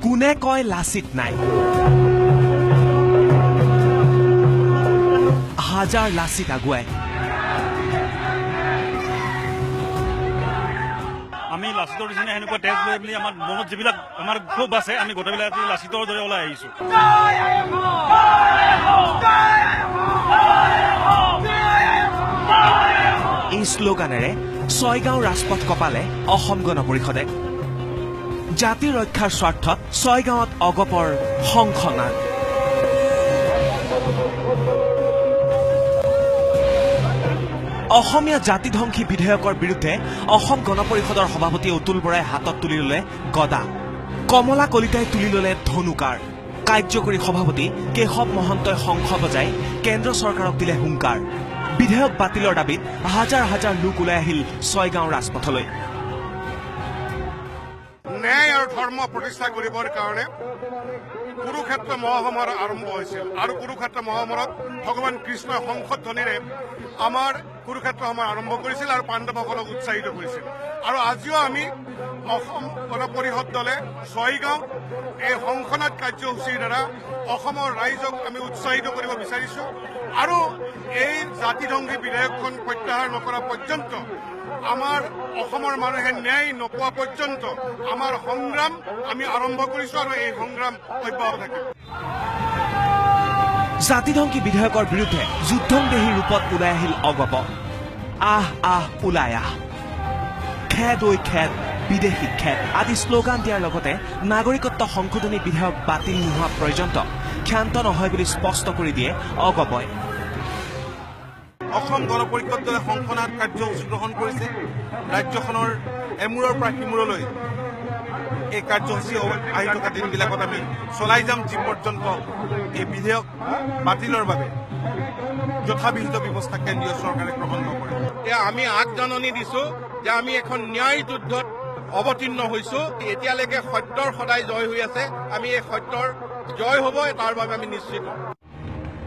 কোনে কয় লাচিত নাই হাজাৰ লাচিত আগুৱাই আমি লাচিতৰ নিচিনা এনেকুৱা তেজ লৈ মেলি আমাৰ মনত যিবিলাক আমাৰ ক্ষোভ আছে আমি গোটেইবিলাক লাচিতৰ দৰে ওলাই আহিছো এই শ্লোগানেৰে ছয়গাঁও ৰাজপথ কপালে অসম গণ পৰিষদে জাতি ৰক্ষাৰ স্বাৰ্থত ছয়গাঁৱত অগপৰ শংখনাদ অসমীয়া জাতিধ্বংসী বিধেয়কৰ বিৰুদ্ধে অসম গণ পৰিষদৰ সভাপতি অতুল বৰাই হাতত তুলি ললে গদা কমলা কলিতাই তুলি ললে ধনুকাৰ কাৰ্যকৰী সভাপতি কেশৱ মহন্তই শংখ বজাই কেন্দ্ৰ চৰকাৰক দিলে হুংকাৰ বিধেয়ক বাতিলৰ দাবীত হাজাৰ হাজাৰ লোক ওলাই আহিল ছয়গাঁও ৰাজপথলৈ ন্যায় আৰু ধৰ্ম প্ৰতিষ্ঠা কৰিবৰ কাৰণে কুৰুক্ষেত্ৰ মহাসমাৰোহ আৰম্ভ হৈছিল আৰু কুৰুক্ষেত্ৰ মহাসমাৰোহত ভগৱান কৃষ্ণই শংখধ্বনিৰে আমাৰ কুৰুক্ষেত্ৰ সমাৰোহ আৰম্ভ কৰিছিল আৰু পাণ্ডৱসকলক উৎসাহিত কৰিছিল আৰু আজিও আমি অসম গণ পৰিষদ দলে ছয়গাঁও এই শংখনাদ কাৰ্যসূচীৰ দ্বাৰা অসমৰ ৰাইজক আমি উৎসাহিত কৰিব বিচাৰিছো আৰু এই জাতিধ্বংসী বিধেয়কখন প্ৰত্যাহাৰ নকৰা পৰ্যন্ত আমাৰ অসমৰ মানুহে ন্যায় নোপোৱা পৰ্যন্ত আমাৰ সংগ্ৰাম আমি আৰম্ভ কৰিছো আৰু এই সংগ্ৰাম অব্যাহত থাকিব জাতিধ্বংসী বিধেয়কৰ বিৰুদ্ধে যুদ্ধংদেহী ৰূপত ওলাই আহিল অগপ আহ আহ ওলাই আহ খেদ ঐ খেদ বিদেশী খেদ আদি শ্লোগান দিয়াৰ লগতে নাগৰিকত্ব সংশোধনী বিধেয়ক বাতিল নোহোৱা পৰ্যন্ত ক্ষান্ত নহয় বুলি স্পষ্ট কৰি দিয়ে অগপই অসম গণ পৰিষদ দলে শংখনাদ কাৰ্যসূচী গ্ৰহণ কৰিছে ৰাজ্যখনৰ এমূৰৰ পৰা সিমূৰলৈ এই কাৰ্যসূচী আহি থকা দিনবিলাকত আমি চলাই যাম যি পৰ্যন্ত এই বিধেয়ক বাতিলৰ বাবে যথাবিহিত ব্যৱস্থা কেন্দ্ৰীয় চৰকাৰে গ্ৰহণ নকৰে এতিয়া আমি আগজাননী দিছো যে আমি এখন ন্যায় যুদ্ধত অৱতীৰ্ণ হৈছো এতিয়ালৈকে সত্যৰ সদায় জয় হৈ আছে আমি এই সত্যৰ জয় হ'ব তাৰ বাবে আমি নিশ্চিত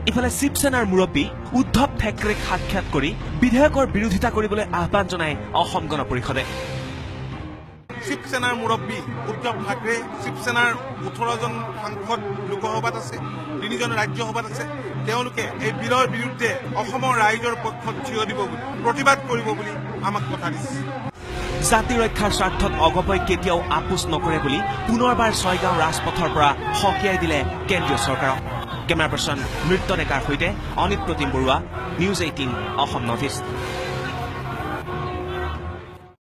ইফালে শিৱসেনাৰ মুৰব্বী উদ্ধৱ ঠাকৰেক সাক্ষাৎ কৰি বিধেয়কৰ বিৰোধিতা কৰিবলৈ আহ্বান জনায় অসম গণ পৰিষদে শিৱসেনাৰ মুৰব্বী উদ্ধৱ ঠাকৰে শিৱসেনাৰ 18জন সাংসদ লোকসভাত আছে 3জন ৰাজ্যসভাত আছে তেওঁলোকে এই বিলৰ বিৰুদ্ধে অসমৰ ৰাইজৰ পক্ষত থিয় দিব বুলি প্ৰতিবাদ কৰিব বুলি আমাক কথা দিছে জাতি ৰক্ষাৰ স্বাৰ্থত অগপই কেতিয়াও আপোচ নকৰে বুলি পুনৰবাৰ ছয়গাঁও ৰাজপথৰ পৰা সকীয়াই দিলে কেন্দ্ৰীয় চৰকাৰক কেমেৰা পাৰ্চন মৃত্যু ডেকাৰ সৈতে Anit Pratim Baruah news 18 Assam north east